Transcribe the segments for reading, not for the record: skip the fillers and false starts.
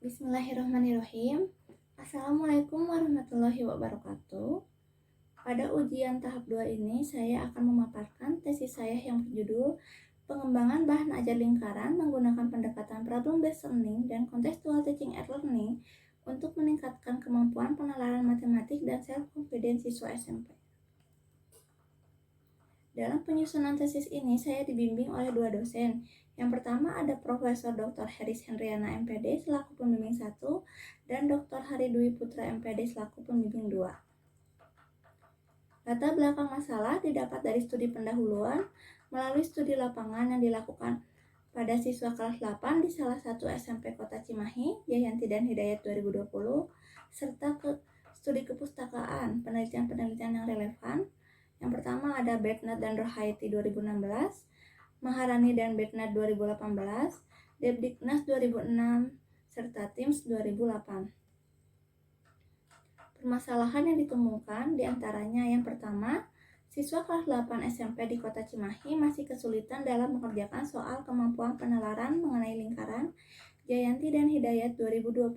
Bismillahirrahmanirrahim. Assalamualaikum warahmatullahi wabarakatuh. Pada ujian tahap 2 ini, saya akan memaparkan tesis saya yang berjudul Pengembangan Bahan Ajar Lingkaran menggunakan pendekatan problem-based learning dan contextual teaching and learning untuk meningkatkan kemampuan penalaran matematik dan self-confidence siswa SMP. Dalam penyusunan tesis ini, saya dibimbing oleh dua dosen. Yang pertama ada Profesor Dr. Heris Hendriana MPD selaku pembimbing 1 dan Dr. Hari Dwi Putra MPD selaku pembimbing 2. Latar belakang masalah didapat dari studi pendahuluan melalui studi lapangan yang dilakukan pada siswa kelas 8 di salah satu SMP Kota Cimahi, Jayanti dan Hidayat 2020, serta studi kepustakaan, penelitian-penelitian yang relevan. Yang pertama ada Bednat dan Rohaiti 2016, Maharani dan Bednat 2018, Debdiknas 2006, serta TIMSS 2008. Permasalahan yang ditemukan diantaranya yang pertama, siswa kelas 8 SMP di Kota Cimahi masih kesulitan dalam mengerjakan soal kemampuan penalaran mengenai lingkaran Jayanti dan Hidayat 2020.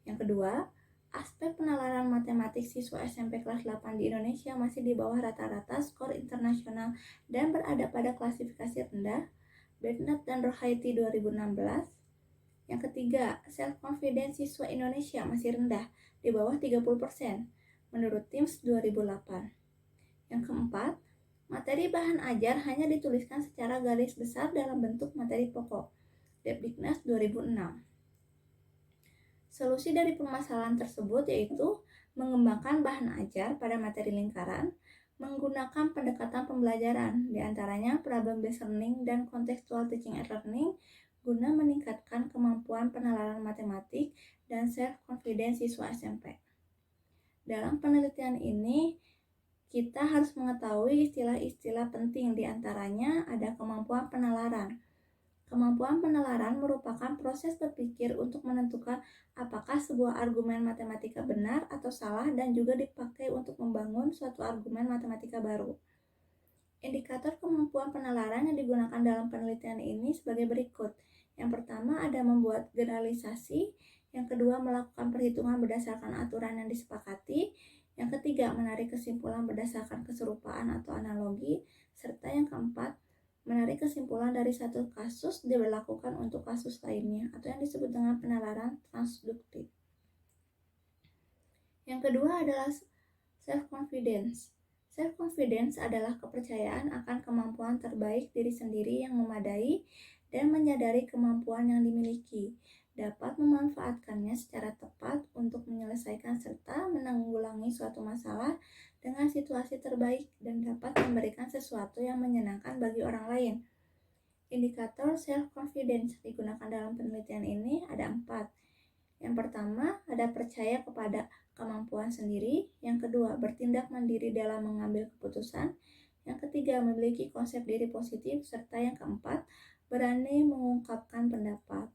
Yang kedua, aspek penalaran matematik siswa SMP kelas 8 di Indonesia masih di bawah rata-rata skor internasional dan berada pada klasifikasi rendah, Bednat dan Rohaiti 2016. Yang ketiga, self-confidence siswa Indonesia masih rendah, di bawah 30%, menurut TIMSS 2008. Yang keempat, materi bahan ajar hanya dituliskan secara garis besar dalam bentuk materi pokok, Debdiknas 2006. Solusi dari permasalahan tersebut yaitu mengembangkan bahan ajar pada materi lingkaran menggunakan pendekatan pembelajaran, diantaranya problem-based learning dan contextual teaching and learning, guna meningkatkan kemampuan penalaran matematik dan self-confidence siswa SMP. Dalam penelitian ini, kita harus mengetahui istilah-istilah penting, diantaranya ada kemampuan penalaran. Kemampuan penalaran merupakan proses berpikir untuk menentukan apakah sebuah argumen matematika benar atau salah dan juga dipakai untuk membangun suatu argumen matematika baru. Indikator kemampuan penalaran yang digunakan dalam penelitian ini sebagai berikut. Yang pertama ada membuat generalisasi, yang kedua melakukan perhitungan berdasarkan aturan yang disepakati, yang ketiga menarik kesimpulan berdasarkan keserupaan atau analogi, serta yang keempat menarik kesimpulan dari satu kasus diberlakukan untuk kasus lainnya atau yang disebut dengan penalaran transduktif. Yang kedua adalah self-confidence. Self-confidence adalah kepercayaan akan kemampuan terbaik diri sendiri yang memadai dan menyadari kemampuan yang dimiliki, dapat memanfaatkannya secara tepat untuk menyelesaikan serta menanggulangi suatu masalah dengan situasi terbaik dan dapat memberikan sesuatu yang menyenangkan bagi orang lain. Indikator self-confidence digunakan dalam penelitian ini ada 4. Yang pertama, ada percaya kepada kemampuan sendiri. Yang kedua, bertindak mandiri dalam mengambil keputusan. Yang ketiga, memiliki konsep diri positif. Serta yang keempat, berani mengungkapkan pendapat.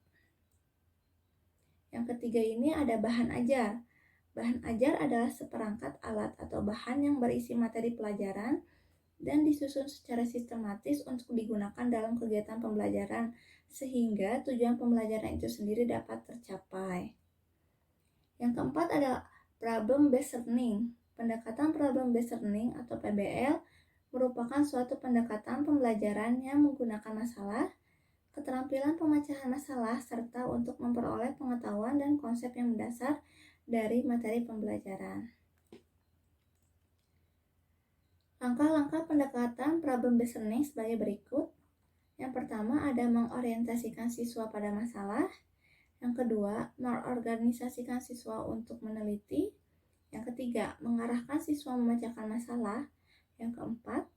Yang ketiga ini ada bahan ajar. Bahan ajar adalah seperangkat alat atau bahan yang berisi materi pelajaran dan disusun secara sistematis untuk digunakan dalam kegiatan pembelajaran sehingga tujuan pembelajaran itu sendiri dapat tercapai. Yang keempat adalah problem-based learning. Pendekatan problem-based learning atau PBL merupakan suatu pendekatan pembelajaran yang menggunakan masalah, keterampilan pemecahan masalah, serta untuk memperoleh pengetahuan dan konsep yang mendasar dari materi pembelajaran. Langkah-langkah pendekatan problem-based learning sebagai berikut. Yang pertama ada mengorientasikan siswa pada masalah. Yang kedua, mengorganisasikan siswa untuk meneliti. Yang ketiga, mengarahkan siswa memecahkan masalah. Yang keempat,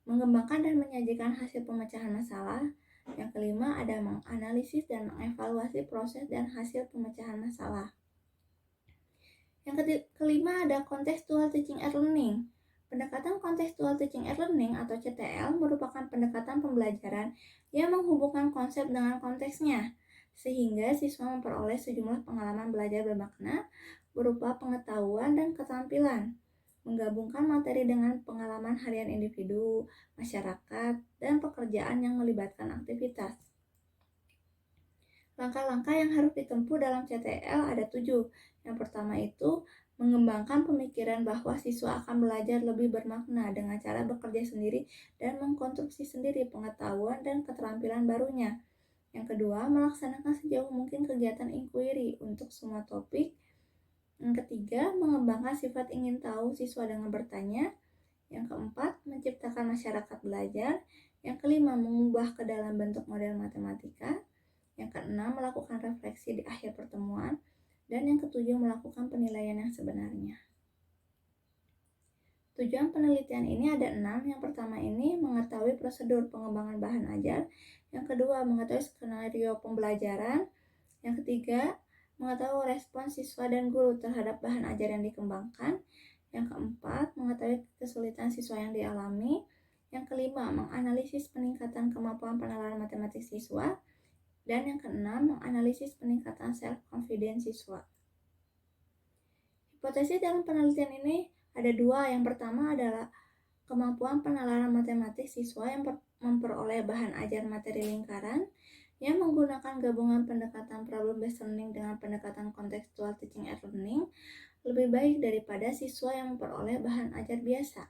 mengembangkan dan menyajikan hasil pemecahan masalah. Yang kelima, ada menganalisis dan mengevaluasi proses dan hasil pemecahan masalah. Yang kelima, ada contextual teaching and learning. Pendekatan contextual teaching and learning atau CTL merupakan pendekatan pembelajaran yang menghubungkan konsep dengan konteksnya, sehingga siswa memperoleh sejumlah pengalaman belajar bermakna berupa pengetahuan dan keterampilan, menggabungkan materi dengan pengalaman harian individu, masyarakat, dan pekerjaan yang melibatkan aktivitas. Langkah-langkah yang harus ditempuh dalam CTL ada 7. Yang pertama itu mengembangkan pemikiran bahwa siswa akan belajar lebih bermakna dengan cara bekerja sendiri dan mengkonstruksi sendiri pengetahuan dan keterampilan barunya. Yang kedua, melaksanakan sejauh mungkin kegiatan inquiry untuk semua topik. Yang ketiga, mengembangkan sifat ingin tahu siswa dengan bertanya. Yang keempat, menciptakan masyarakat belajar. Yang kelima, mengubah ke dalam bentuk model matematika. Yang keenam, melakukan refleksi di akhir pertemuan. Dan yang ketujuh, melakukan penilaian yang sebenarnya. Tujuan penelitian ini ada 6. Yang pertama ini mengetahui prosedur pengembangan bahan ajar. Yang kedua, mengetahui skenario pembelajaran. Yang ketiga, mengetahui respons siswa dan guru terhadap bahan ajar yang dikembangkan. Yang keempat, mengetahui kesulitan siswa yang dialami. Yang kelima, menganalisis peningkatan kemampuan penalaran matematik siswa. Dan yang keenam, menganalisis peningkatan self-confidence siswa. Hipotesis dalam penelitian ini ada 2. Yang pertama adalah kemampuan penalaran matematik siswa yang memperoleh bahan ajar materi lingkaran yang menggunakan gabungan pendekatan problem-based learning dengan pendekatan contextual teaching and learning lebih baik daripada siswa yang memperoleh bahan ajar biasa.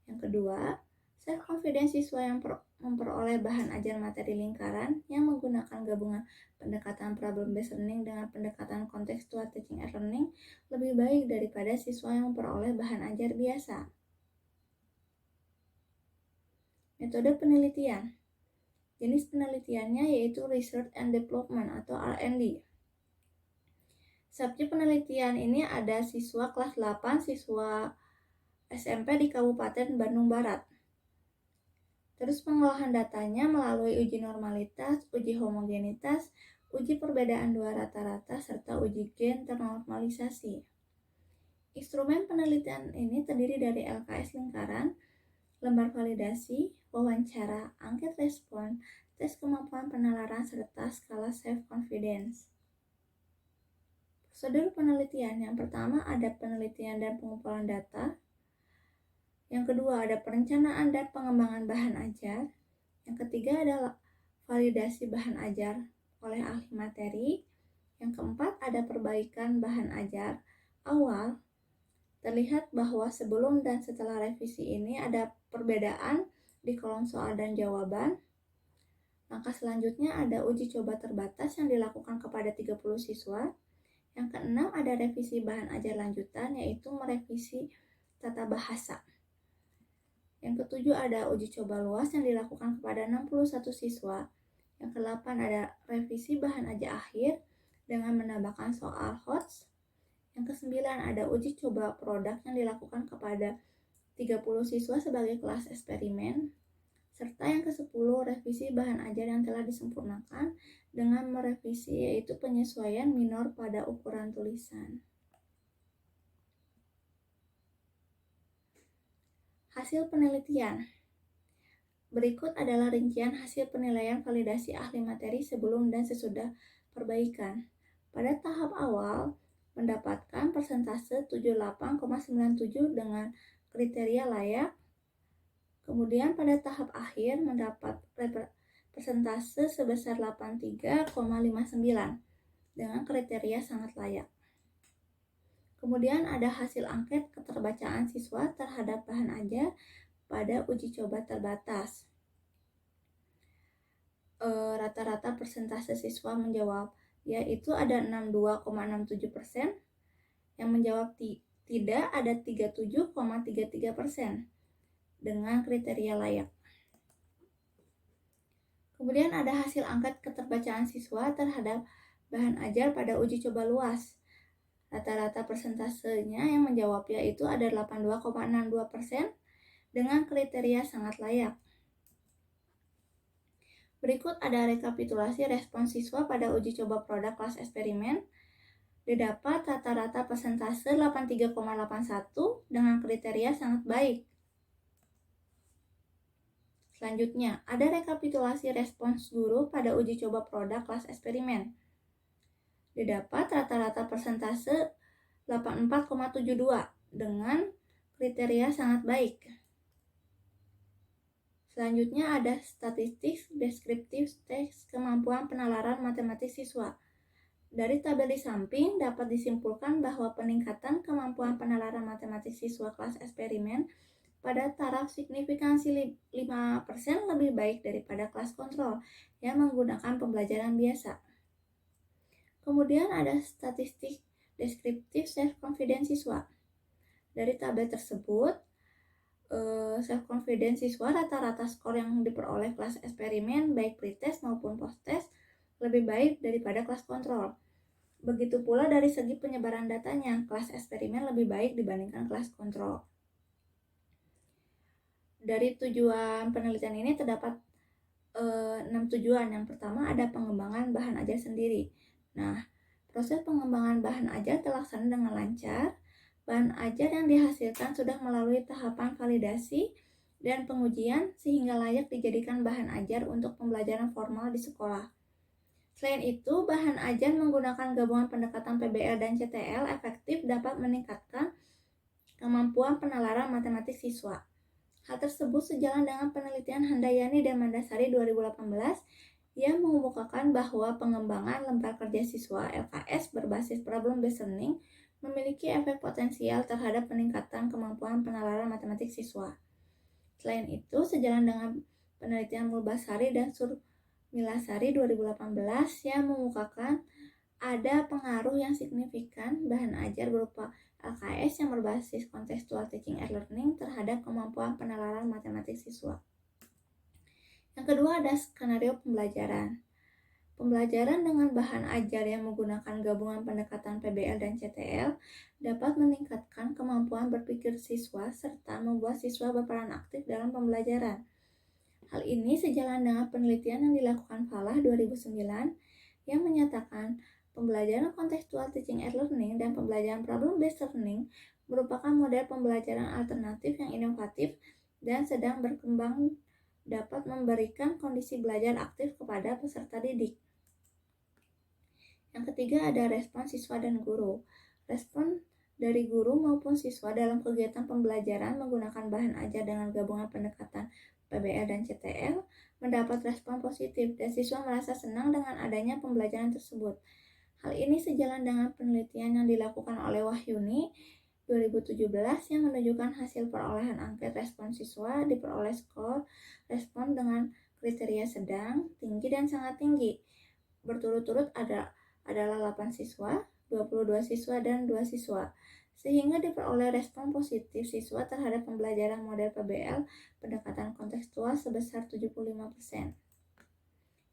Yang kedua, self-confidence siswa yang memperoleh bahan ajar materi lingkaran yang menggunakan gabungan pendekatan problem-based learning dengan pendekatan contextual teaching and learning lebih baik daripada siswa yang memperoleh bahan ajar biasa. Metode penelitian. Jenis penelitiannya yaitu Research and Development atau R&D. Subjek penelitian ini ada siswa kelas 8, siswa SMP di Kabupaten Bandung Barat. Terus pengolahan datanya melalui uji normalitas, uji homogenitas, uji perbedaan dua rata-rata, serta uji gen ternormalisasi. Instrumen penelitian ini terdiri dari LKS lingkaran, lembar validasi, wawancara, angket respon, tes kemampuan penalaran, serta skala self-confidence. Prosedur penelitian yang pertama ada penelitian dan pengumpulan data. Yang kedua ada perencanaan dan pengembangan bahan ajar. Yang ketiga adalah validasi bahan ajar oleh ahli materi. Yang keempat ada perbaikan bahan ajar awal. Terlihat bahwa sebelum dan setelah revisi ini ada perbedaan di kolom soal dan jawaban. Langkah selanjutnya ada uji coba terbatas yang dilakukan kepada 30 siswa. Yang keenam ada revisi bahan ajar lanjutan, yaitu merevisi tata bahasa. Yang ketujuh ada uji coba luas yang dilakukan kepada 61 siswa. Yang kedelapan ada revisi bahan ajar akhir dengan menambahkan soal HOTS. Yang kesembilan ada uji coba produk yang dilakukan kepada 30 siswa sebagai kelas eksperimen. Serta yang ke-10 revisi bahan ajar yang telah disempurnakan dengan merevisi yaitu penyesuaian minor pada ukuran tulisan. Hasil penelitian. Berikut adalah rincian hasil penilaian validasi ahli materi sebelum dan sesudah perbaikan. Pada tahap awal, mendapatkan persentase 78,97 dengan kriteria layak. Kemudian pada tahap akhir mendapat persentase sebesar 83,59 dengan kriteria sangat layak. Kemudian ada hasil angket keterbacaan siswa terhadap bahan ajar pada uji coba terbatas. Rata-rata persentase siswa menjawab yaitu ada 62,67%, yang menjawab tidak ada 37,33% dengan kriteria layak. Kemudian ada hasil angket keterbacaan siswa terhadap bahan ajar pada uji coba luas. Rata-rata persentasenya yang menjawab yaitu ada 82,62% dengan kriteria sangat layak. Berikut ada rekapitulasi respons siswa pada uji coba produk kelas eksperimen. Didapat rata-rata persentase 83,81 dengan kriteria sangat baik. Selanjutnya, ada rekapitulasi respons guru pada uji coba produk kelas eksperimen. Didapat rata-rata persentase 84,72 dengan kriteria sangat baik. Selanjutnya ada statistik deskriptif tes kemampuan penalaran matematik siswa. Dari tabel di samping dapat disimpulkan bahwa peningkatan kemampuan penalaran matematik siswa kelas eksperimen pada taraf signifikansi 5% lebih baik daripada kelas kontrol yang menggunakan pembelajaran biasa. Kemudian ada statistik deskriptif self-confidence siswa. Dari tabel tersebut, self-confidence siswa rata-rata skor yang diperoleh kelas eksperimen baik pretest maupun post-test lebih baik daripada kelas kontrol. Begitu pula dari segi penyebaran datanya, kelas eksperimen lebih baik dibandingkan kelas kontrol. Dari tujuan penelitian ini terdapat 6 tujuan. Yang pertama ada pengembangan bahan ajar sendiri. Nah, proses pengembangan bahan ajar terlaksana dengan lancar. Bahan ajar yang dihasilkan sudah melalui tahapan validasi dan pengujian sehingga layak dijadikan bahan ajar untuk pembelajaran formal di sekolah. Selain itu, bahan ajar menggunakan gabungan pendekatan PBL dan CTL efektif dapat meningkatkan kemampuan penalaran matematik siswa. Hal tersebut sejalan dengan penelitian Handayani dan Mandasari 2018 yang mengemukakan bahwa pengembangan lembar kerja siswa LKS berbasis problem based learning memiliki efek potensial terhadap peningkatan kemampuan penalaran matematik siswa. Selain itu, sejalan dengan penelitian Mulbasari dan Surmilasari 2018 yang mengemukakan ada pengaruh yang signifikan bahan ajar berupa LKS yang berbasis contextual teaching and learning terhadap kemampuan penalaran matematik siswa. Yang kedua ada skenario pembelajaran. Pembelajaran dengan bahan ajar yang menggunakan gabungan pendekatan PBL dan CTL dapat meningkatkan kemampuan berpikir siswa serta membuat siswa berperan aktif dalam pembelajaran. Hal ini sejalan dengan penelitian yang dilakukan Falah 2009 yang menyatakan pembelajaran contextual teaching and learning dan pembelajaran problem based learning merupakan model pembelajaran alternatif yang inovatif dan sedang berkembang dapat memberikan kondisi belajar aktif kepada peserta didik. Yang ketiga ada respon siswa dan guru. Respon dari guru maupun siswa dalam kegiatan pembelajaran menggunakan bahan ajar dengan gabungan pendekatan PBL dan CTL mendapat respon positif dan siswa merasa senang dengan adanya pembelajaran tersebut. Hal ini sejalan dengan penelitian yang dilakukan oleh Wahyuni 2017 yang menunjukkan hasil perolehan angket respon siswa diperoleh skor respon dengan kriteria sedang, tinggi, dan sangat tinggi. Berturut-turut adalah 8 siswa, 22 siswa, dan 2 siswa. Sehingga diperoleh respon positif siswa terhadap pembelajaran model PBL pendekatan kontekstual sebesar 75%.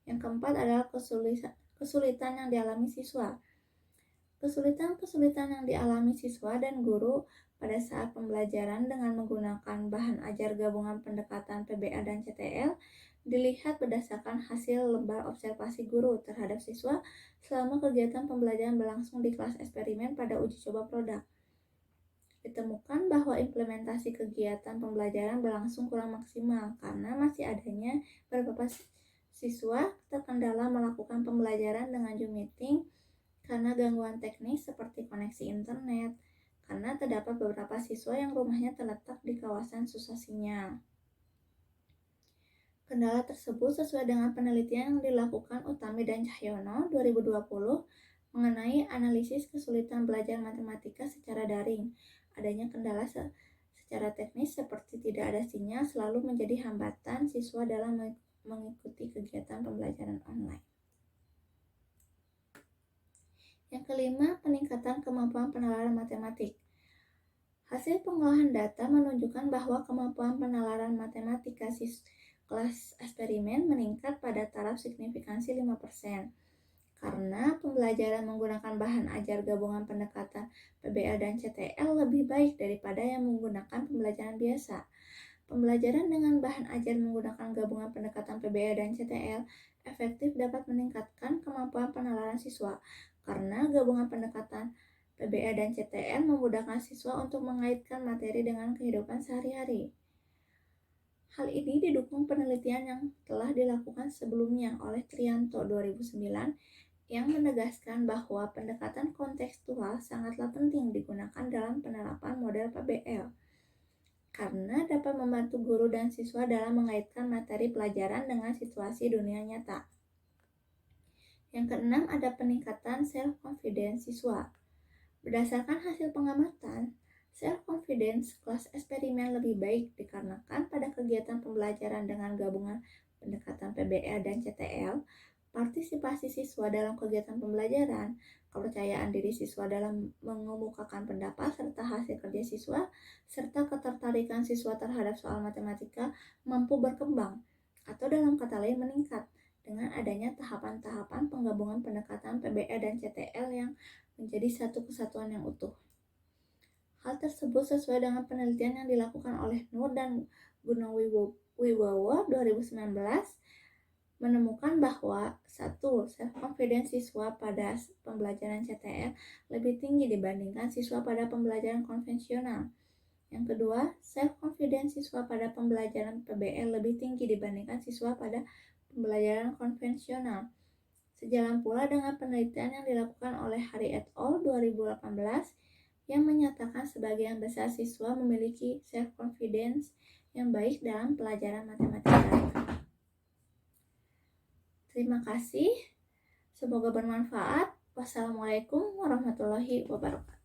Yang keempat adalah kesulitan yang dialami siswa. Kesulitan yang dialami siswa dan guru pada saat pembelajaran dengan menggunakan bahan ajar gabungan pendekatan PBL dan CTL dilihat berdasarkan hasil lembar observasi guru terhadap siswa selama kegiatan pembelajaran berlangsung di kelas eksperimen pada uji coba produk. Ditemukan bahwa implementasi kegiatan pembelajaran berlangsung kurang maksimal karena masih adanya beberapa siswa terkendala melakukan pembelajaran dengan Zoom meeting karena gangguan teknis seperti koneksi internet, karena terdapat beberapa siswa yang rumahnya terletak di kawasan susah sinyal. Kendala tersebut sesuai dengan penelitian yang dilakukan Utami dan Cahyono 2020 mengenai analisis kesulitan belajar matematika secara daring. Adanya kendala secara teknis seperti tidak ada sinyal selalu menjadi hambatan siswa dalam mengikuti kegiatan pembelajaran online. Yang kelima, peningkatan kemampuan penalaran matematik. Hasil pengolahan data menunjukkan bahwa kemampuan penalaran matematika kelas eksperimen meningkat pada taraf signifikansi 5%. Karena pembelajaran menggunakan bahan ajar gabungan pendekatan PBL dan CTL lebih baik daripada yang menggunakan pembelajaran biasa. Pembelajaran dengan bahan ajar menggunakan gabungan pendekatan PBL dan CTL efektif dapat meningkatkan kemampuan penalaran siswa karena gabungan pendekatan PBL dan CTL memudahkan siswa untuk mengaitkan materi dengan kehidupan sehari-hari. Hal ini didukung penelitian yang telah dilakukan sebelumnya oleh Trianto 2009 yang menegaskan bahwa pendekatan kontekstual sangatlah penting digunakan dalam penerapan model PBL. karena dapat membantu guru dan siswa dalam mengaitkan materi pelajaran dengan situasi dunia nyata. Yang keenam, ada peningkatan self-confidence siswa. Berdasarkan hasil pengamatan, self-confidence kelas eksperimen lebih baik dikarenakan pada kegiatan pembelajaran dengan gabungan pendekatan PBL dan CTL, partisipasi siswa dalam kegiatan pembelajaran, kepercayaan diri siswa dalam mengemukakan pendapat serta hasil kerja siswa, serta ketertarikan siswa terhadap soal matematika mampu berkembang, atau dalam kata lain meningkat, dengan adanya tahapan-tahapan penggabungan pendekatan PBL dan CTL yang menjadi satu kesatuan yang utuh. Hal tersebut sesuai dengan penelitian yang dilakukan oleh Nur dan Gunawibowo 2019 menemukan bahwa satu, self-confidence siswa pada pembelajaran CTL lebih tinggi dibandingkan siswa pada pembelajaran konvensional. Yang kedua, self-confidence siswa pada pembelajaran PBL lebih tinggi dibandingkan siswa pada pembelajaran konvensional. Sejalan pula dengan penelitian yang dilakukan oleh Hari et al. 2018 yang menyatakan sebagian besar siswa memiliki self-confidence yang baik dalam pelajaran matematika. Terima kasih, semoga bermanfaat. Wassalamualaikum warahmatullahi wabarakatuh.